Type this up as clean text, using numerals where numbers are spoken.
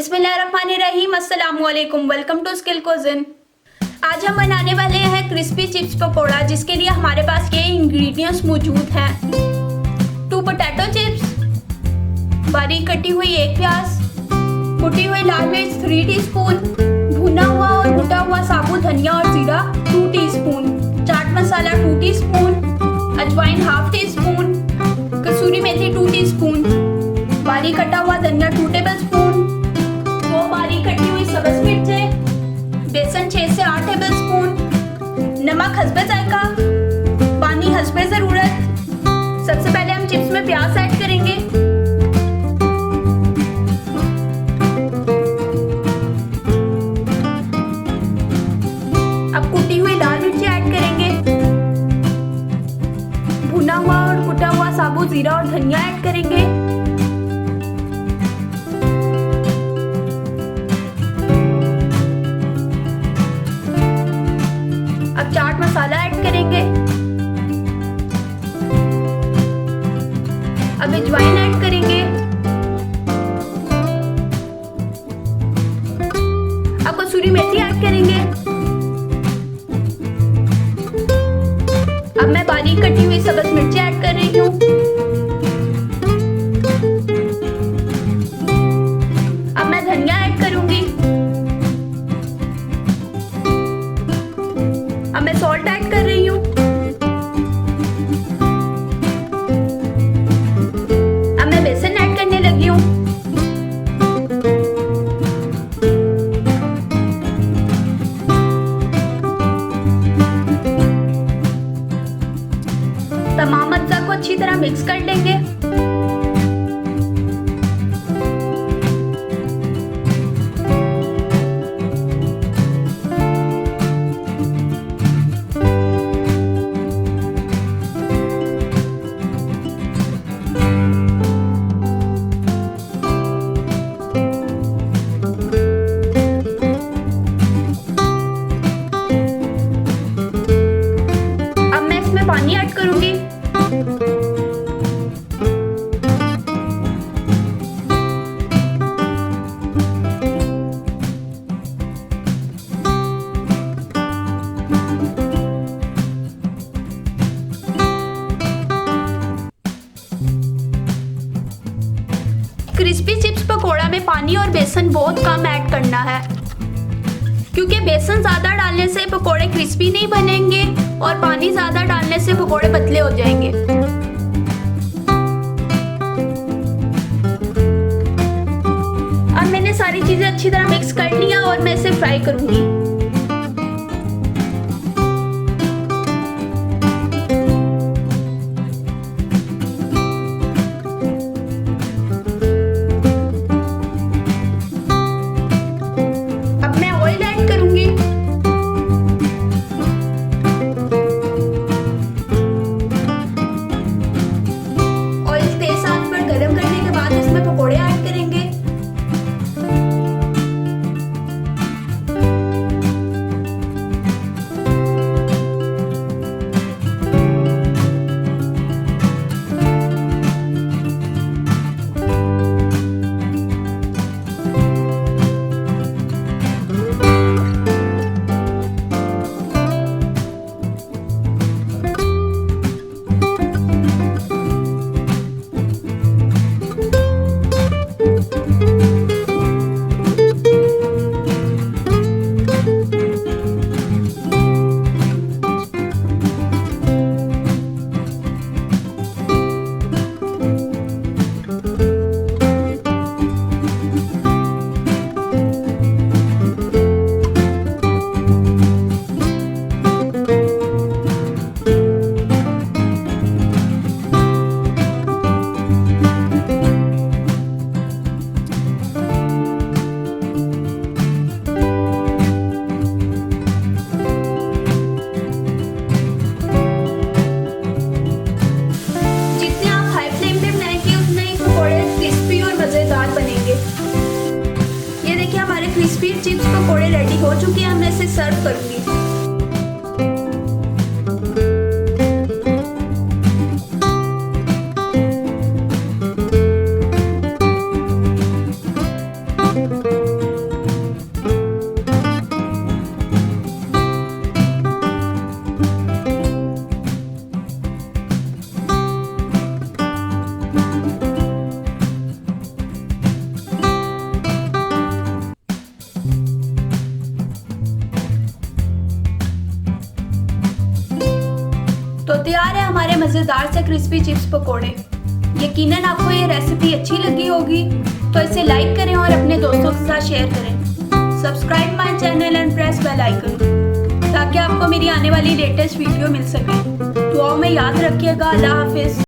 बिस्मिल्लाहिर्रहमानिर्रहीम, अस्सलामु अलैकुम। Welcome to skill cuisine. आज हम बनाने वाले हैं क्रिस्पी चिप्स पकोड़ा, जिसके लिए हमारे पास ये इंग्रेडिएंट्स मौजूद हैं। 2 पोटैटो चिप्स, बारीक कटी हुई 1 प्याज, कुटी हुई लाल मिर्च 3 टीस्पून, भुना हुआ और कुटा हुआ साबुत धनिया और जीरा 2 टीस्पून, चाट मसाला 2 टीस्पून, अजवाइन 1/2 टीस्पून, कसूरी मेथी 2 टीस्पून, बारीक कटा हुआ धनिया 2 टेबलस्पून, 2 बारीक कटी हुई सब्ज़ मिर्चें, बेसन 6 से 8 टेबलस्पून, नमक हस्बे जायका, पानी हस्बे ज़रूरत। सबसे पहले हम चिप्स में प्याज ऐड करेंगे। अब कुटी हुई लाल मिर्ची ऐड करेंगे। भुना हुआ और कुटा हुआ साबुत जीरा और धनिया ऐड करेंगे। अब चाट मसाला ऐड करेंगे। अब अजवाइन ऐड करेंगे। अब कसूरी मेथी ऐड करेंगे। अब मैं बारीक कटी हुई सब्ज़ मिर्ची ऐड कर रही हूँ। अब मैं धनिया ऐड करूंगी। अब मैं सॉल्ट ऐड कर रही हूँ। अब मैं बेसन ऐड करने लगी हूँ। तमाम अज्जा को अच्छी तरह मिक्स कर लेंगे। अब मैं इसमें पानी ऐड करूंगी। क्रिस्पी चिप्स पकोड़ा में पानी और बेसन बहुत कम ऐड करना है, क्योंकि बेसन ज़्यादा डालने से पकोड़े क्रिस्पी नहीं बनेंगे और पानी ज़्यादा डालने से पकोड़े पतले हो जाएंगे। अब मैंने सारी चीज़ें अच्छी तरह मिक्स कर लिया और मैं इसे फ्राई करूंगी। क्रिस्पी चिप्स पकोड़े रेडी हो चुके हैं। मैं इसे सर्व करूंगी। तो तैयार है हमारे मज़ेदार से क्रिस्पी चिप्स पकोड़े। यकीनन आपको ये रेसिपी अच्छी लगी होगी, तो इसे लाइक करें और अपने दोस्तों के साथ शेयर करें। Subscribe my channel and press bell icon ताकि आपको मेरी आने वाली लेटेस्ट वीडियो मिल सके। दुआओं में याद रखिएगा। अल्लाह हाफिज़।